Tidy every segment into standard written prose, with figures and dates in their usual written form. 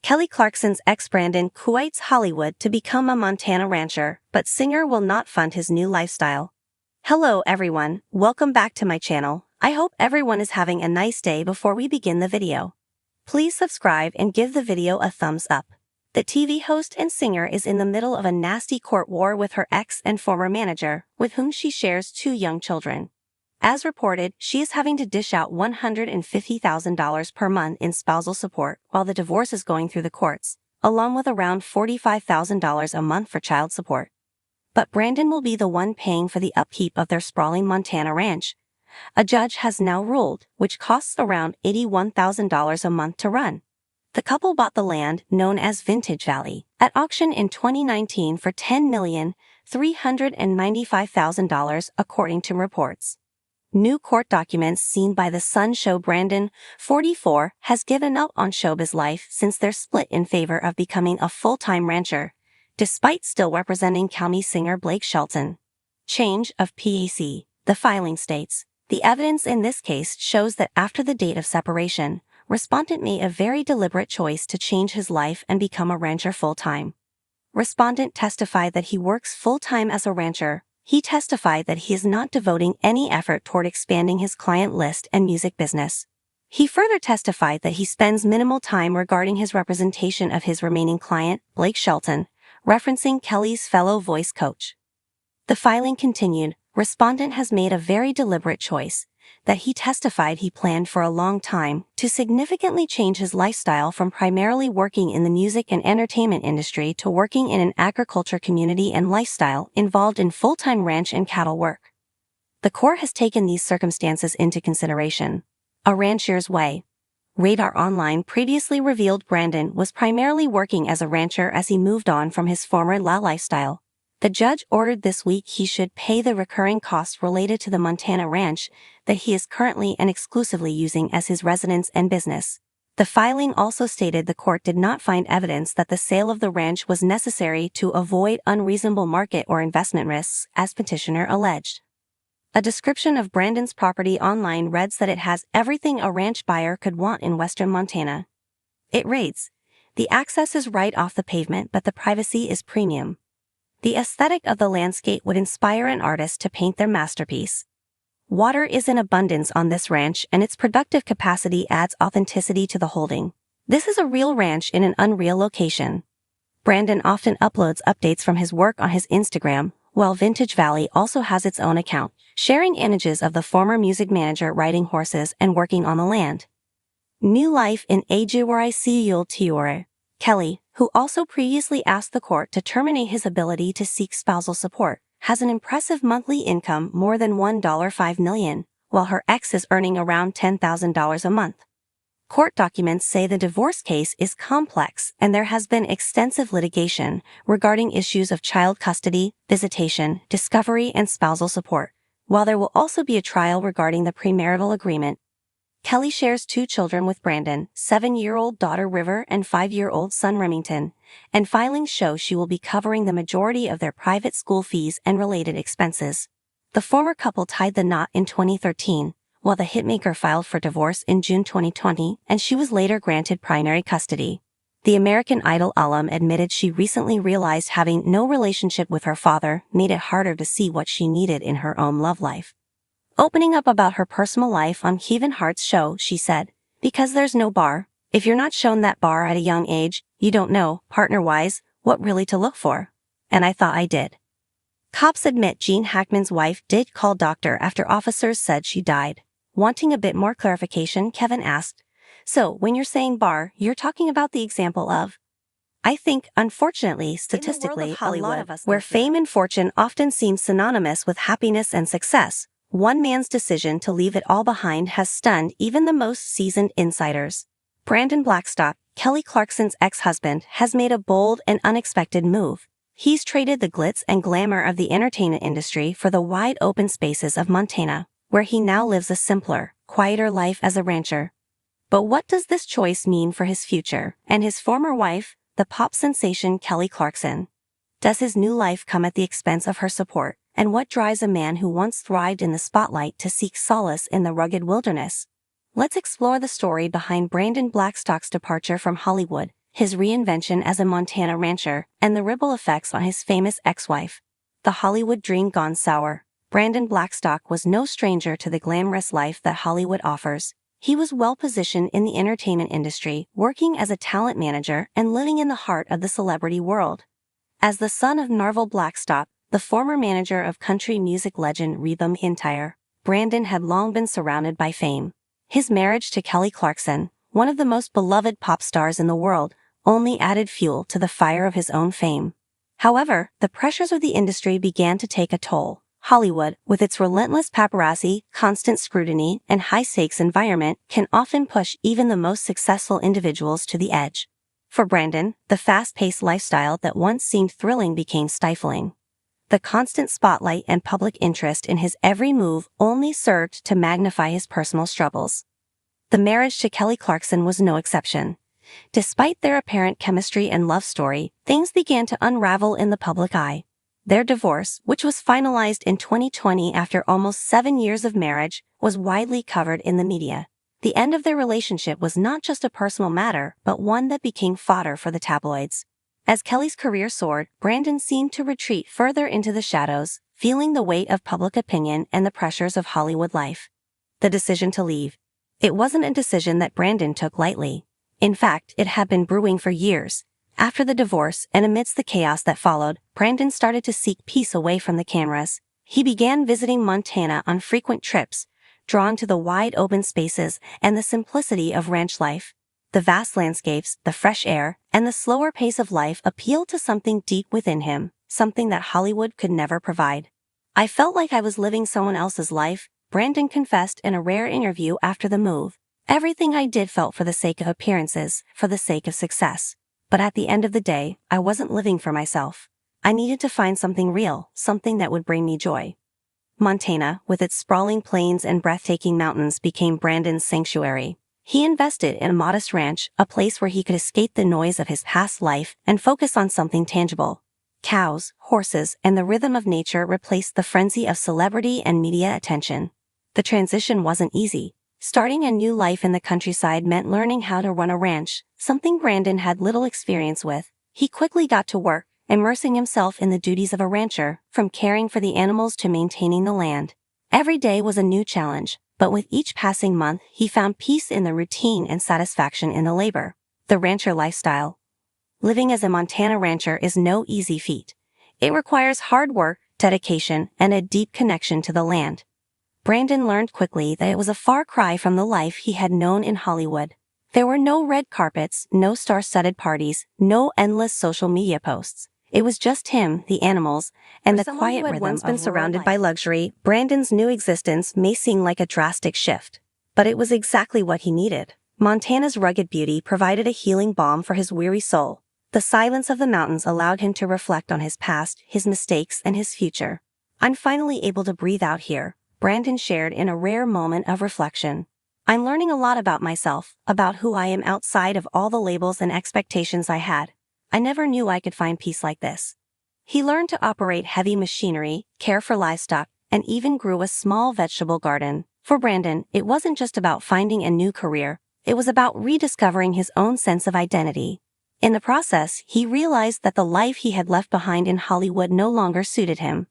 Kelly Clarkson's ex Brandon quits Hollywood to become a Montana rancher, but singer will not fund his new lifestyle. Hello everyone, welcome back to my channel. I hope everyone is having a nice day. Before we begin the video, please subscribe and give the video a thumbs up. The TV host and singer is in the middle of a nasty court war with her ex and former manager, with whom she shares 2 young children. As reported, she is having to dish out $150,000 per month in spousal support while the divorce is going through the courts, along with around $45,000 a month for child support. But Brandon will be the one paying for the upkeep of their sprawling Montana ranch. A judge has now ruled, which costs around $81,000 a month to run. The couple bought the land, known as Vintage Valley, at auction in 2019 for $10,395,000, according to reports. New court documents seen by The Sun show Brandon, 44, has given up on showbiz life since their split in favor of becoming a full-time rancher, despite still representing county singer Blake Shelton. Change of PAC. The filing states, the evidence in this case shows that after the date of separation, respondent made a very deliberate choice to change his life and become a rancher full-time. Respondent testified that he works full-time as a rancher. He testified that he is not devoting any effort toward expanding his client list and music business. He further testified that he spends minimal time regarding his representation of his remaining client, Blake Shelton, referencing Kelly's fellow voice coach. The filing continued, respondent has made a very deliberate choice, that he testified he planned for a long time, to significantly change his lifestyle from primarily working in the music and entertainment industry to working in an agriculture community and lifestyle involved in full-time ranch and cattle work. The court has taken these circumstances into consideration. A rancher's way. Radar Online previously revealed Brandon was primarily working as a rancher as he moved on from his former lifestyle. The judge ordered this week he should pay the recurring costs related to the Montana ranch that he is currently and exclusively using as his residence and business. The filing also stated the court did not find evidence that the sale of the ranch was necessary to avoid unreasonable market or investment risks, as petitioner alleged. A description of Brandon's property online reads that it has everything a ranch buyer could want in western Montana. It reads, "The access is right off the pavement, but the privacy is premium. The aesthetic of the landscape would inspire an artist to paint their masterpiece. Water is in abundance on this ranch and its productive capacity adds authenticity to the holding. This is a real ranch in an unreal location." Brandon often uploads updates from his work on his Instagram, while Vintage Valley also has its own account, sharing images of the former music manager riding horses and working on the land. New life in Tiore. Kelly, who also previously asked the court to terminate his ability to seek spousal support, has an impressive monthly income more than $1.5 million, while her ex is earning around $10,000 a month. Court documents say the divorce case is complex and there has been extensive litigation regarding issues of child custody, visitation, discovery, and spousal support, while there will also be a trial regarding the premarital agreement. Kelly shares 2 children with Brandon, 7-year-old daughter River and 5-year-old son Remington, and filings show she will be covering the majority of their private school fees and related expenses. The former couple tied the knot in 2013, while the hitmaker filed for divorce in June 2020, and she was later granted primary custody. The American Idol alum admitted she recently realized having no relationship with her father made it harder to see what she needed in her own love life. Opening up about her personal life on Kevin Hart's show, she said, "Because there's no bar. If you're not shown that bar at a young age, you don't know, partner-wise, what really to look for. And I thought I did." Cops admit Gene Hackman's wife did call doctor after officers said she died. Wanting a bit more clarification, Kevin asked, "So, when you're saying bar, you're talking about the example of?" I think, unfortunately, statistically, a lot of us where fame and fortune often seem synonymous with happiness and success, one man's decision to leave it all behind has stunned even the most seasoned insiders. Brandon Blackstock, Kelly Clarkson's ex-husband, has made a bold and unexpected move. He's traded the glitz and glamour of the entertainment industry for the wide open spaces of Montana, where he now lives a simpler, quieter life as a rancher. But what does this choice mean for his future and his former wife, the pop sensation Kelly Clarkson? Does his new life come at the expense of her support? And what drives a man who once thrived in the spotlight to seek solace in the rugged wilderness? Let's explore the story behind Brandon Blackstock's departure from Hollywood his reinvention as a Montana rancher, and the ripple effects on his famous ex-wife. The Hollywood dream gone sour. Brandon Blackstock was no stranger to the glamorous life that Hollywood offers. He was well-positioned in the entertainment industry, working as a talent manager and living in the heart of the celebrity world. As the son of Narvel Blackstock, the former manager of country music legend Reba McEntire, Brandon had long been surrounded by fame. His marriage to Kelly Clarkson, one of the most beloved pop stars in the world, only added fuel to the fire of his own fame. However, the pressures of the industry began to take a toll. Hollywood, with its relentless paparazzi, constant scrutiny, and high-stakes environment, can often push even the most successful individuals to the edge. For Brandon, the fast-paced lifestyle that once seemed thrilling became stifling. The constant spotlight and public interest in his every move only served to magnify his personal struggles. The marriage to Kelly Clarkson was no exception. Despite their apparent chemistry and love story, things began to unravel in the public eye. Their divorce, which was finalized in 2020 after almost 7 years of marriage, was widely covered in the media. The end of their relationship was not just a personal matter, but one that became fodder for the tabloids. As Kelly's career soared, Brandon seemed to retreat further into the shadows, feeling the weight of public opinion and the pressures of Hollywood life. The decision to leave. It wasn't a decision that Brandon took lightly. In fact, it had been brewing for years. After the divorce and amidst the chaos that followed, Brandon started to seek peace away from the cameras. He began visiting Montana on frequent trips, drawn to the wide open spaces and the simplicity of ranch life. The vast landscapes, the fresh air, and the slower pace of life appealed to something deep within him, something that Hollywood could never provide. "I felt like I was living someone else's life," Brandon confessed in a rare interview after the move. "Everything I did felt for the sake of appearances, for the sake of success. But at the end of the day, I wasn't living for myself. I needed to find something real, something that would bring me joy." Montana, with its sprawling plains and breathtaking mountains, became Brandon's sanctuary. He invested in a modest ranch, a place where he could escape the noise of his past life and focus on something tangible. Cows, horses, and the rhythm of nature replaced the frenzy of celebrity and media attention. The transition wasn't easy. Starting a new life in the countryside meant learning how to run a ranch, something Brandon had little experience with. He quickly got to work, immersing himself in the duties of a rancher, from caring for the animals to maintaining the land. Every day was a new challenge, but with each passing month, he found peace in the routine and satisfaction in the labor. The rancher lifestyle. Living as a Montana rancher is no easy feat. It requires hard work, dedication, and a deep connection to the land. Brandon learned quickly that it was a far cry from the life he had known in Hollywood. There were no red carpets, no star-studded parties, no endless social media posts. It was just him, the animals, and the quiet rhythm of once been surrounded by luxury. Brandon's new existence may seem like a drastic shift, but it was exactly what he needed. Montana's rugged beauty provided a healing balm for his weary soul. The silence of the mountains allowed him to reflect on his past, his mistakes, and his future. "I'm finally able to breathe out here," Brandon shared in a rare moment of reflection. "I'm learning a lot about myself, about who I am outside of all the labels and expectations I had. I never knew I could find peace like this." He learned to operate heavy machinery, care for livestock, and even grew a small vegetable garden. For Brandon, it wasn't just about finding a new career, it was about rediscovering his own sense of identity. In the process, he realized that the life he had left behind in Hollywood no longer suited him.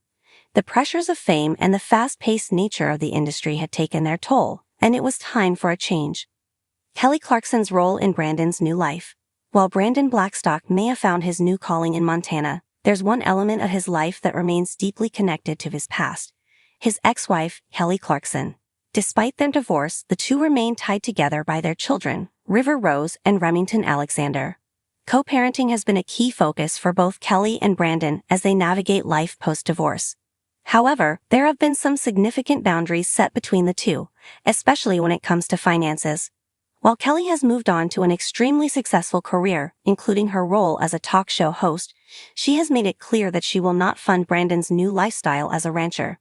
The pressures of fame and the fast-paced nature of the industry had taken their toll, and it was time for a change. Kelly Clarkson's role in Brandon's new life. While Brandon Blackstock may have found his new calling in Montana, there's one element of his life that remains deeply connected to his past: his ex-wife, Kelly Clarkson. Despite their divorce, the two remain tied together by their children, River Rose and Remington Alexander. Co-parenting has been a key focus for both Kelly and Brandon as they navigate life post-divorce. However, there have been some significant boundaries set between the two, especially when it comes to finances. While Kelly has moved on to an extremely successful career, including her role as a talk show host, she has made it clear that she will not fund Brandon's new lifestyle as a rancher.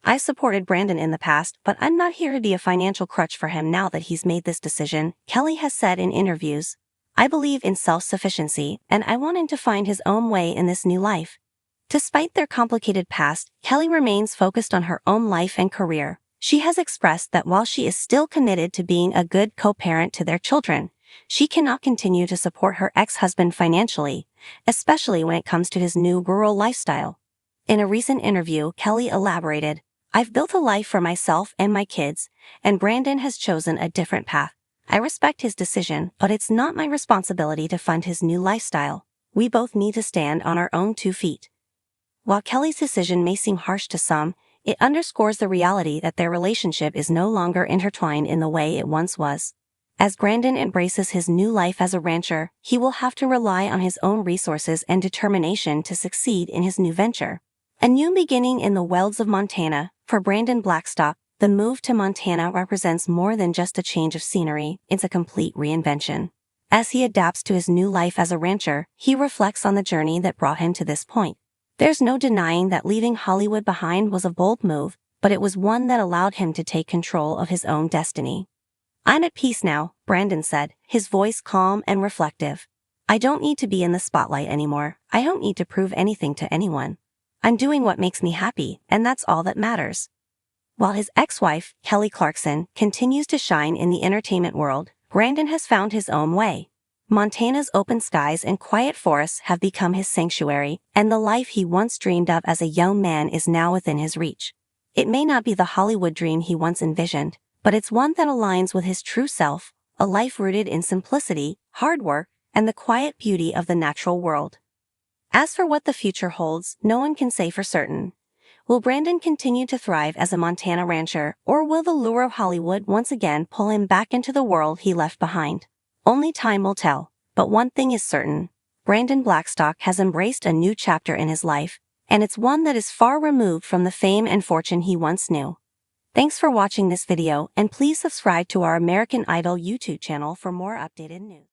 "I supported Brandon in the past, but I'm not here to be a financial crutch for him now that he's made this decision," Kelly has said in interviews. "I believe in self-sufficiency, and I want him to find his own way in this new life." Despite their complicated past, Kelly remains focused on her own life and career. She has expressed that while she is still committed to being a good co-parent to their children, She cannot continue to support her ex-husband financially, especially when it comes to his new rural lifestyle. In a recent interview, Kelly elaborated, "I've built a life for myself and my kids, and Brandon has chosen a different path. I respect his decision, but it's not my responsibility to fund his new lifestyle. We both need to stand on our own 2 feet." While Kelly's decision may seem harsh to some, it underscores the reality that their relationship is no longer intertwined in the way it once was. As Brandon embraces his new life as a rancher, he will have to rely on his own resources and determination to succeed in his new venture. A new beginning in the wilds of Montana. For Brandon Blackstock, the move to Montana represents more than just a change of scenery, it's a complete reinvention. As he adapts to his new life as a rancher, he reflects on the journey that brought him to this point. There's no denying that leaving Hollywood behind was a bold move, but it was one that allowed him to take control of his own destiny. "I'm at peace now," Brandon said, his voice calm and reflective. "I don't need to be in the spotlight anymore. I don't need to prove anything to anyone. I'm doing what makes me happy, and that's all that matters." While his ex-wife, Kelly Clarkson, continues to shine in the entertainment world, Brandon has found his own way. Montana's open skies and quiet forests have become his sanctuary, and the life he once dreamed of as a young man is now within his reach. It may not be the Hollywood dream he once envisioned, but it's one that aligns with his true self, a life rooted in simplicity, hard work, and the quiet beauty of the natural world. As for what the future holds, no one can say for certain. Will Brandon continue to thrive as a Montana rancher, or will the lure of Hollywood once again pull him back into the world he left behind? Only time will tell, but one thing is certain. Brandon Blackstock has embraced a new chapter in his life, and it's one that is far removed from the fame and fortune he once knew. Thanks for watching this video, and please subscribe to our American Idol YouTube channel for more updated news.